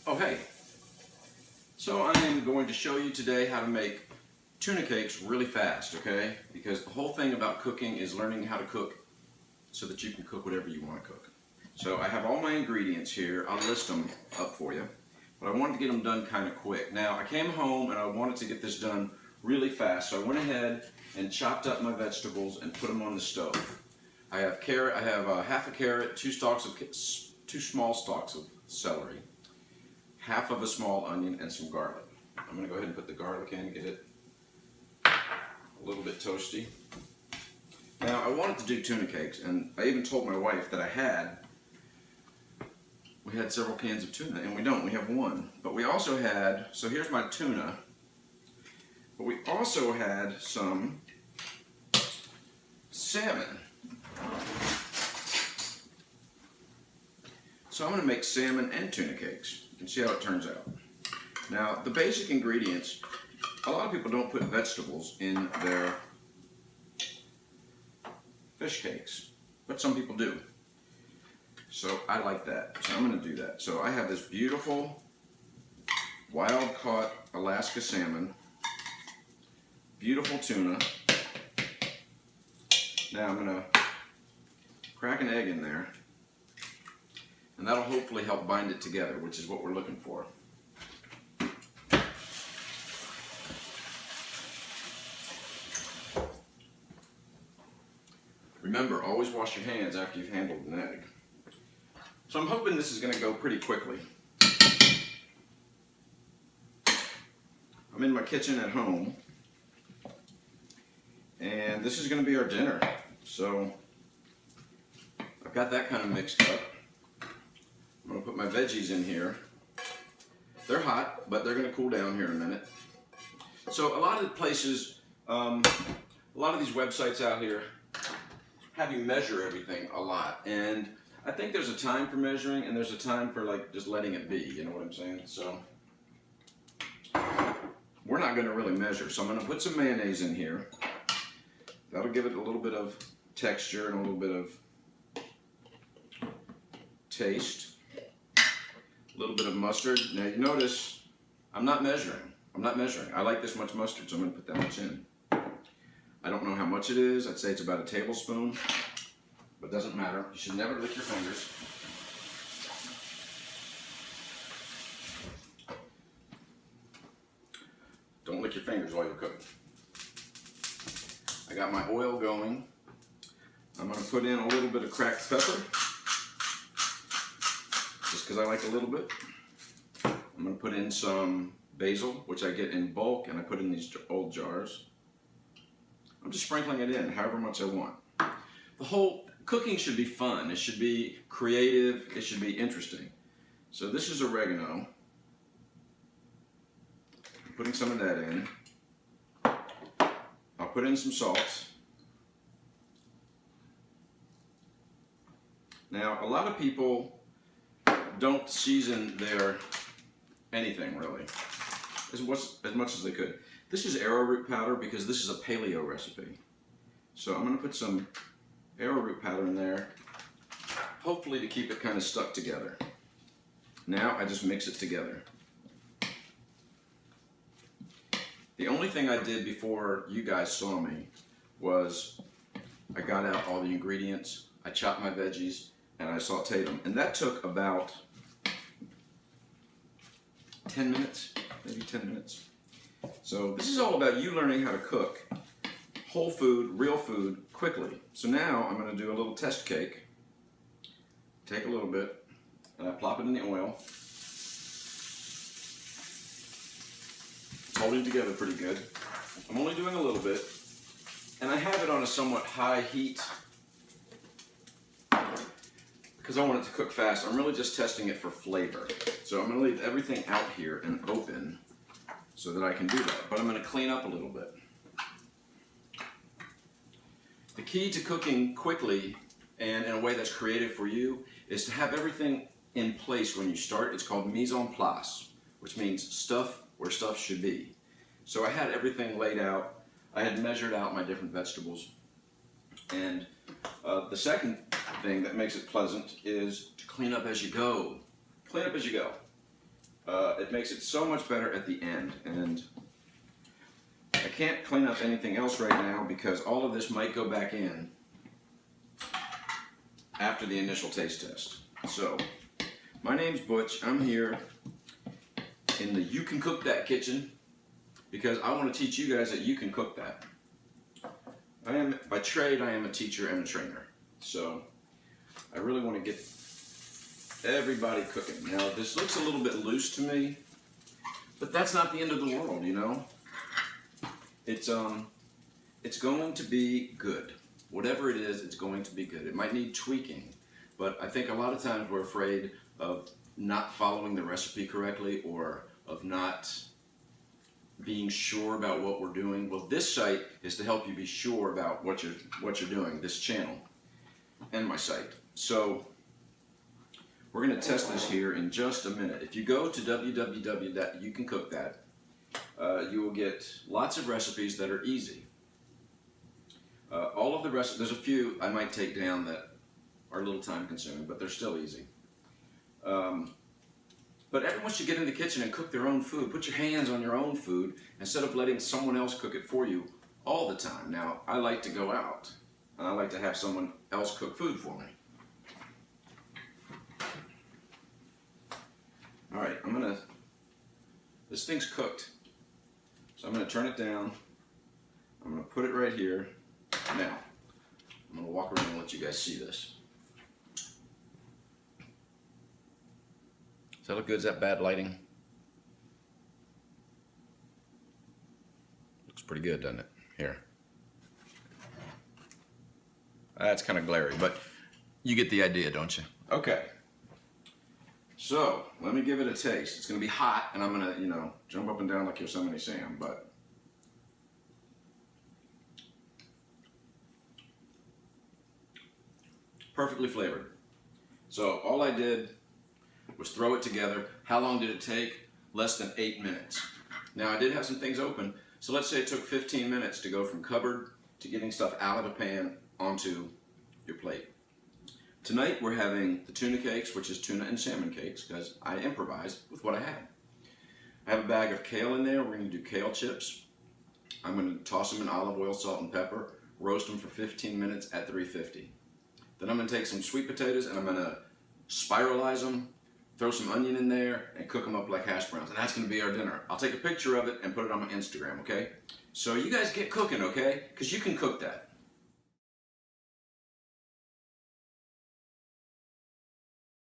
Oh hey, so I am going to show you today how to make tuna cakes really fast, okay? Because the whole thing about cooking is learning how to cook so that you can cook whatever you want to cook. So I have all my ingredients here. I'll list them up for you, but I wanted to get them done kind of quick. Now I came home and I wanted to get this done really fast, so I went ahead and chopped up my vegetables and put them on the stove. I have carrot. I have half a carrot, two small stalks of celery, half of a small onion, and some garlic. I'm going to go ahead and put the garlic in, get it a little bit toasty. Now, I wanted to do tuna cakes, and I even told my wife that we had several cans of tuna, and we don't, we have one. But we also had, so here's my tuna, but we also had some salmon. So I'm going to make salmon and tuna cakes and see how it turns out. Now, the basic ingredients, a lot of people don't put vegetables in their fish cakes, but some people do. So I like that, so I'm going to do that. So I have this beautiful wild-caught Alaska salmon, beautiful tuna. Now I'm going to crack an egg in there, and that'll hopefully help bind it together, which is what we're looking for. Remember, always wash your hands after you've handled an egg. So I'm hoping this is going to go pretty quickly. I'm in my kitchen at home, and this is going to be our dinner. So I've got that kind of mixed up. I'm going to put my veggies in here. They're hot, but they're going to cool down here in a minute. So a lot of the places, a lot of these websites out here have you measure everything a lot. And I think there's a time for measuring and there's a time for like just letting it be, you know what I'm saying? So we're not going to really measure. So I'm going to put some mayonnaise in here. That'll give it a little bit of texture and a little bit of taste. A little bit of mustard. Now you notice I'm not measuring. I like this much mustard, so I'm going to put that much in. I don't know how much it is. I'd say it's about a tablespoon, but it doesn't matter. You should never lick your fingers. Don't lick your fingers while you're cooking. I got my oil going. I'm going to put in a little bit of cracked pepper, just because I like a little bit. I'm going to put in some basil, which I get in bulk, and I put in these old jars. I'm just sprinkling it in however much I want. The whole cooking should be fun. It should be creative. It should be interesting. So this is oregano. I'm putting some of that in. I'll put in some salt. Now, a lot of people don't season their anything really as much as they could. This is arrowroot powder because this is a paleo recipe. So I'm going to put some arrowroot powder in there, hopefully to keep it kind of stuck together. Now I just mix it together. The only thing I did before you guys saw me was I got out all the ingredients, I chopped my veggies, and I sauteed them. And that took about 10 minutes, maybe 10 minutes. So this is all about you learning how to cook whole food, real food, quickly. So now I'm going to do a little test cake. Take a little bit, and I plop it in the oil. It's holding together pretty good. I'm only doing a little bit, and I have it on a somewhat high heat because I want it to cook fast. I'm really just testing it for flavor. So I'm going to leave everything out here and open so that I can do that. But I'm going to clean up a little bit. The key to cooking quickly and in a way that's creative for you is to have everything in place when you start. It's called mise en place, which means stuff where stuff should be. So I had everything laid out. I had measured out my different vegetables. And the second thing that makes it pleasant is to clean up as you go. Clean up as you go. It makes it so much better at the end. And I can't clean up anything else right now because all of this might go back in after the initial taste test. So, my name's Butch. I'm here in the You Can Cook That kitchen because I want to teach you guys that you can cook that. By trade, I am a teacher and a trainer. So, I really want to get everybody cooking. Now, this looks a little bit loose to me, but that's not the end of the world, you know? It's going to be good. Whatever it is, it's going to be good. It might need tweaking, but I think a lot of times we're afraid of not following the recipe correctly or of not being sure about what we're doing. Well, this site is to help you be sure about what you're doing, this channel and my site. So we're going to test this here in just a minute. If you go to www.youcancook.that, you will get lots of recipes that are easy. All of the recipes, there's a few I might take down that are a little time consuming, but they're still easy. But everyone should get in the kitchen and cook their own food. Put your hands on your own food instead of letting someone else cook it for you all the time. Now, I like to go out, and I like to have someone else cook food for me. All right, this thing's cooked. So I'm gonna turn it down. I'm gonna put it right here. Now, I'm gonna walk around and let you guys see this. Does that look good? Is that bad lighting? Looks pretty good, doesn't it? Here. That's kind of glary, but you get the idea, don't you? Okay. So, let me give it a taste. It's going to be hot, and I'm going to, jump up and down like Yosemite Sam, but perfectly flavored. So, all I did was throw it together. How long did it take? Less than 8 minutes. Now, I did have some things open, so let's say it took 15 minutes to go from cupboard to getting stuff out of the pan onto your plate. Tonight we're having the tuna cakes, which is tuna and salmon cakes, because I improvised with what I had. I have a bag of kale in there. We're going to do kale chips. I'm going to toss them in olive oil, salt, and pepper, roast them for 15 minutes at 350. Then I'm going to take some sweet potatoes and I'm going to spiralize them, throw some onion in there, and cook them up like hash browns. And that's going to be our dinner. I'll take a picture of it and put it on my Instagram, okay? So you guys get cooking, okay? Because you can cook that.